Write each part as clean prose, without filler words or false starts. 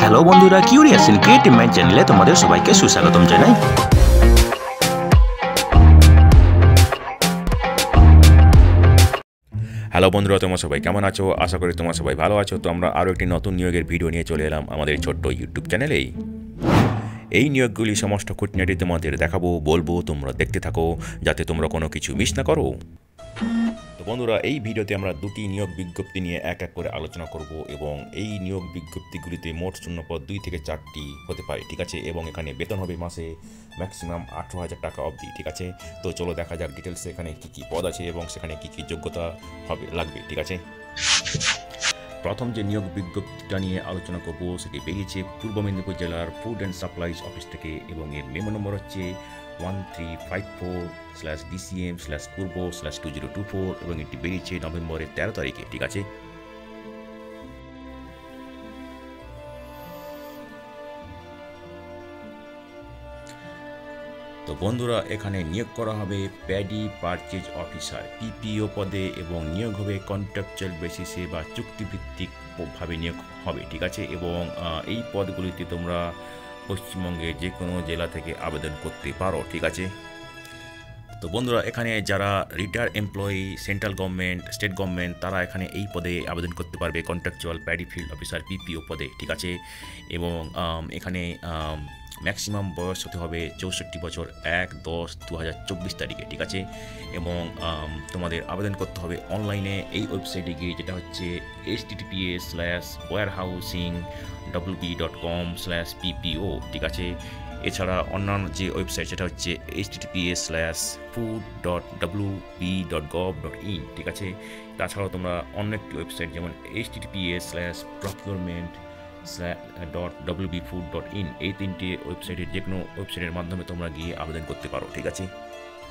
Hello বন্ধুরা, curious in creative mind চ্যানেলে তোমাদের সবাইকে সুস্বাগতম জানাই। হ্যালো বন্ধুরা, তোমরা সবাই কেমন আছো? আশা করি তোমরা সবাই ভালো আছো। তো আমরা আরও একটি নতুন নিয়োগের ভিডিও নিয়ে চলে এলাম আমাদের ছোট্ট ইউটিউব চ্যানেলেই। এই নিয়োগগুলি সমস্ত খুঁটিনাটি তোমাদের দেখাবো, বলবো, তোমরা দেখতে থাকো যাতে তোমরা কোনো কিছু মিস না করো। তো বন্ধুরা, এই ভিডিওতে আমরা দুটি নিয়োগ বিজ্ঞপ্তি নিয়ে এক এক করে আলোচনা করব এবং এই নিয়োগ বিজ্ঞপ্তিগুলিতে মোট শূন্যপদ 2 থেকে 4টি হতে পারে, ঠিক আছে। এবং এখানে বেতন হবে মাসে ম্যাক্সিমাম 18,000 টাকা অবধি, ঠিক আছে। তো চলো দেখা যাক ডিটেলসে এখানে কী কী পদ আছে এবং সেখানে কী কী যোগ্যতা লাগবে, ঠিক আছে। প্রথম যে নিয়োগ বিজ্ঞপ্তিটা নিয়ে আলোচনা করব সেটি বেরিয়েছে পূর্ব মেদিনীপুর জেলার ফুড অ্যান্ড সাপ্লাইজ অফিস থেকে এবং এর মেমো নম্বর হচ্ছে 1354/DCM/পূর্ব/2024 এবং এটি বেরিয়েছে নভেম্বরের 13 তারিখে, ঠিক আছে। তো বন্ধুরা, এখানে নিয়োগ করা হবে প্যাডি পারচেজ অফিসার PPO পদে এবং নিয়োগ হবে কন্ট্রাকচুয়াল বেসিসে বা চুক্তিভিত্তিক ভাবে নিয়োগ হবে, ঠিক আছে। এবং এই পদগুলিতে তোমরা পশ্চিমবঙ্গের যে কোনো জেলা থেকে আবেদন করতে পারো, ঠিক আছে। তো বন্ধুরা, এখানে যারা retired employee central government, state government, তারা এখানে এই পদে আবেদন করতে পারবে contractual paddy field officer PPO পদে, ঠিক আছে। এবং এখানে ম্যাক্সিমাম বয়স হতে হবে 64 বছর 1/10/2024 তারিখে, ঠিক আছে। এবং তোমাদের আবেদন করতে হবে অনলাইনে এই ওয়েবসাইটে গিয়ে, যেটা হচ্ছে https://warehousingwb.com/PPO, ঠিক আছে। এছাড়া অন্যান্য যে ওয়েবসাইট সেটা হচ্ছে https://food.wb.gov.in, ঠিক আছে। তাছাড়াও তোমরা অন্য একটি ওয়েবসাইট যেমন https://procurement.wbfood.in, এই তিনটি ওয়েবসাইটের যে কোনো ওয়েবসাইটের মাধ্যমে তোমরা গিয়ে আবেদন করতে পারো, ঠিক আছে।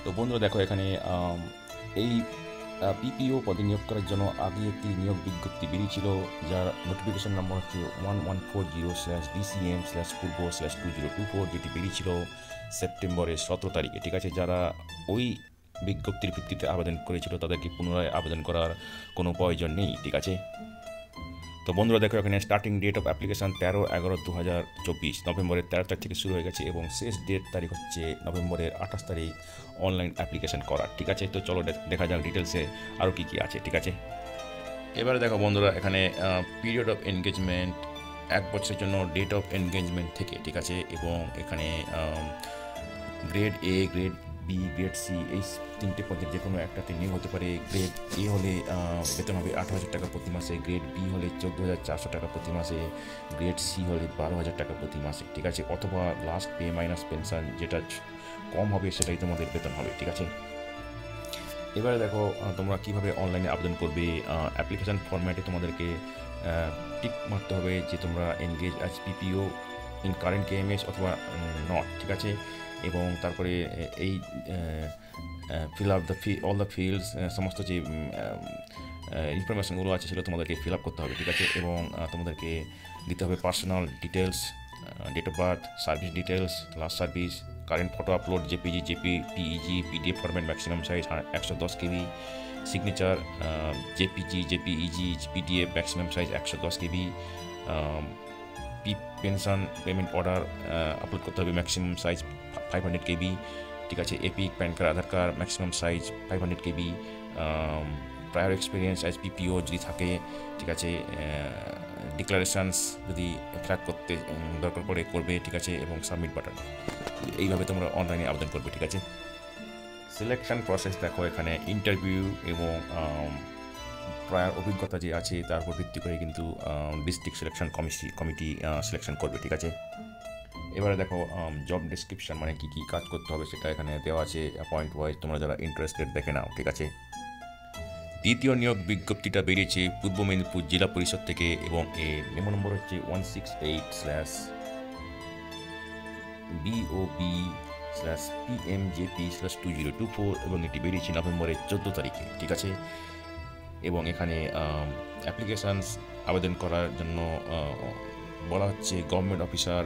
তো বন্ধুরা দেখো, এখানে এই PPO পদে নিয়োগ করার জন্য আগে একটি নিয়োগ বিজ্ঞপ্তি বেরিয়েছিল, যার নোটিফিকেশন নাম্বার হচ্ছে 1140/DCM/পূর্ব/2024, যেটি বেরিয়েছিল সেপ্টেম্বরের 17 তারিখে, ঠিক আছে। যারা ওই বিজ্ঞপ্তির ভিত্তিতে আবেদন করেছিল তাদেরকে পুনরায় আবেদন করার কোনো প্রয়োজন নেই, ঠিক আছে। তো বন্ধুরা দেখো, এখানে স্টার্টিং ডেট অফ অ্যাপ্লিকেশান 13/11/2024, নভেম্বরের 13 তারিখ থেকে শুরু হয়ে গেছে এবং শেষ ডেট তারিখ হচ্ছে নভেম্বরের 28 তারিখ অনলাইন অ্যাপ্লিকেশান করার, ঠিক আছে। তো চলো দেখা যাক ডিটেলসে আরও কী কী আছে, ঠিক আছে। এবারে দেখো বন্ধুরা, এখানে পিরিয়ড অফ এনগেজমেন্ট 1 বছরের জন্য ডেট অফ এনগেজমেন্ট থেকে, ঠিক আছে। এবং এখানে grade A, grade B, grade C, এই তিনটে পদের যে কোনো একটাতে নিয়োগ হতে পারে। গ্রেড A হলে বেতন হবে 18,000 টাকা প্রতি মাসে, গ্রেড B হলে 14,400 টাকা প্রতি মাসে, গ্রেড C হলে 12,000 টাকা প্রতি মাসে, ঠিক আছে। অথবা লাস্ট পে মাইনাস পেনশন যেটা কম হবে সেটাই তোমাদের বেতন হবে, ঠিক আছে। এবারে দেখো তোমরা কীভাবে অনলাইনে আবেদন করবে। অ্যাপ্লিকেশান ফরম্যাটে তোমাদেরকে টিক মারতে হবে যে তোমরা engage as PPO in current KMS অথবা নট, ঠিক আছে। এবং তারপরে এই fill up all the fields, সমস্ত যে ইনফরমেশনগুলো আছে সেগুলো তোমাদেরকে ফিল আপ করতে হবে, ঠিক আছে। এবং তোমাদেরকে দিতে হবে personal details, date of birth, service details, last service, current photo upload, JPG, JPEG, PDF format, maximum size 110 KB, signature, JPG, JPEG, PDF maximum size 110 KB, pension payment order upload করতে হবে, ম্যাক্সিমাম সাইজ 500 KB, ঠিক আছে। EPIC, PAN card, Aadhaar card, maximum size 500 KB, prior experience as PPO যদি থাকে, ঠিক আছে। Declarations যদি flag করতে দরকার পড়ে করবে, ঠিক আছে। এবং সাবমিট বাটন, এইভাবে তোমরা অনলাইনে আবেদন করবে, ঠিক আছে। সিলেকশন প্রসেস দেখো, এখানে ইন্টারভিউ এবং প্রায় অভিজ্ঞতা যে আছে তার উপর ভিত্তি করে কিন্তু ডিস্ট্রিক্ট সিলেকশন কমিটি সিলেকশন করবে, ঠিক আছে। এবারে দেখো জব ডেসক্রিপশন, মানে কী কী কাজ করতে হবে সেটা এখানে দেওয়া আছে পয়েন্ট ওয়াইজ, তোমরা যারা ইন্টারেস্টেড দেখে নাও, ঠিক আছে। দ্বিতীয় নিয়োগ বিজ্ঞপ্তিটা বেরিয়েছে পূর্ব মেদিনীপুর জেলা পরিষদ থেকে এবং এর মেমো নম্বর হচ্ছে 168/BOB/PMJP/2024 এবং এটি বেরিয়েছে নভেম্বরের 14 তারিখে, ঠিক আছে। এবং এখানে অ্যাপ্লিকেশানস আবেদন করার জন্য বলা হচ্ছে গভর্নমেন্ট অফিসার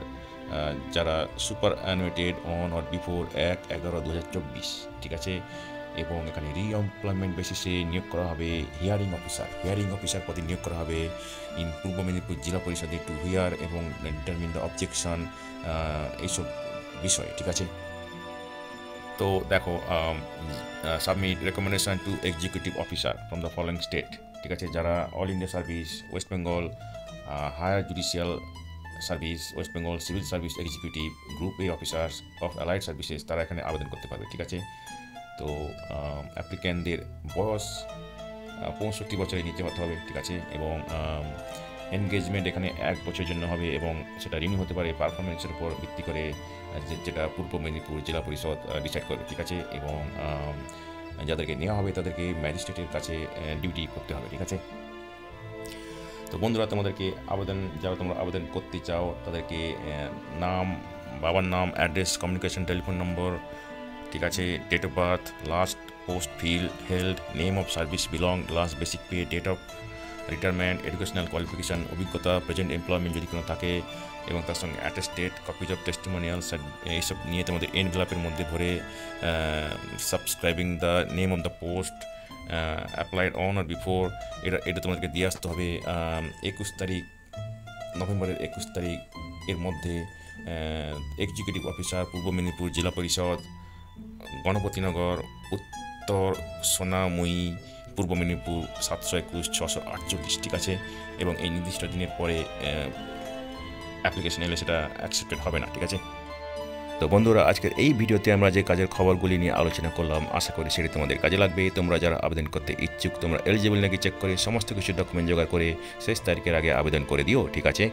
যারা সুপার অ্যানুয়েটেড অন অর বিফোর 1/11/2024, ঠিক আছে। এবং এখানে রিএমপ্লয়মেন্ট বেসিসে নিয়োগ করা হবে হিয়ারিং অফিসার পদে নিয়োগ করা হবে ইন পূর্ব মেদিনীপুর জেলা পরিষদে টু হিয়ার এবং ডিটারমিন দ্য অবজেকশন, এইসব বিষয়। ঠিক আছে, তো দেখো submit recommendation to executive officer from the following state. ঠিক আছে, যারা all India service, west Bengal higher judicial service, west Bengal civil service executive, group A officers of allied services, তারা এখানে আবেদন করতে পারবে। ঠিক আছে, তো অ্যাপ্লিক্যান্টদের বয়স 65 বছরে নিতে হতে হবে। ঠিক আছে, এবং এনগেজমেন্ট এখানে 1 বছরের জন্য হবে এবং সেটা রিনিউ হতে পারে পারফরমেন্সের উপর ভিত্তি করে, যেটা পূর্ব মেদিনীপুর জেলা পরিষদ ডিসাইড করবে। ঠিক আছে, এবং যাদেরকে নেওয়া হবে তাদেরকে ম্যাজিস্ট্রেটের কাছে ডিউটি করতে হবে। ঠিক আছে, তো বন্ধুরা তোমাদেরকে যারা তোমরা আবেদন করতে চাও তাদেরকে নাম, বাবার নাম, অ্যাড্রেস, কমিউনিকেশন টেলিফোন নম্বর, ঠিক আছে, date of birth, last post held, name of service belong, last basic pay, date of retirement, educational qualification, অভিজ্ঞতা, প্রেজেন্ট এমপ্লয়মেন্ট যদি কোনো থাকে, এবং তার সঙ্গে অ্যাটেস্টেড, কপিজ অফ টেস্টিমোনিয়ালস, এইসব নিয়ে তোমাদের এনভেলপের মধ্যে ভরে subscribing the name of the post applied on or before, এটা তোমাদেরকে দিয়ে আসতে হবে 21 তারিখ, নভেম্বরের 21 তারিখ এর মধ্যে। এক্সিকিউটিভ অফিসার, পূর্ব মেদিনীপুর জেলা পরিষদ, গণপতিনগর, উত্তর সোনাময়ী, পূর্ব মেদিনীপুর 721 648। ঠিক আছে, এবং এই নির্দিষ্ট দিনের পরে অ্যাপ্লিকেশন এলে সেটা অ্যাকসেপ্টেড হবে না। ঠিক আছে, তো বন্ধুরা আজকের এই ভিডিওতে আমরা যে কাজের খবরগুলি নিয়ে আলোচনা করলাম, আশা করি সেটি তোমাদের কাজে লাগবে। তোমরা যারা আবেদন করতে ইচ্ছুক, তোমরা এলিজিবল নাকি চেক করে সমস্ত কিছু ডকুমেন্ট জোগাড় করে শেষ তারিখের আগে আবেদন করে দিও। ঠিক আছে,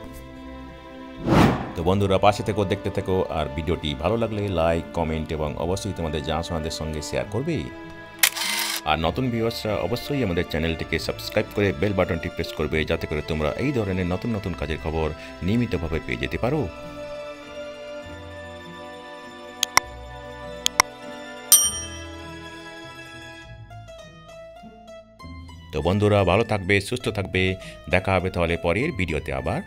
তো বন্ধুরা পাশে থেকো, দেখতে থেকো, আর ভিডিওটি ভালো লাগলে লাইক, কমেন্ট এবং অবশ্যই তোমাদের জানাশোনাদের সঙ্গে শেয়ার করবে। আর নতুন ভিউয়ার্সরা অবশ্যই আমাদের চ্যানেলটিকে সাবস্ক্রাইব করে বেল বাটনটি প্রেস করবে, যাতে করে তোমরা এই ধরনের নতুন নতুন কাজের খবর নিয়মিতভাবে পেয়ে যেতে পারো। তো বন্ধুরা ভালো থাকবে, সুস্থ থাকবে, দেখা হবে তাহলে পরের ভিডিওতে আবার।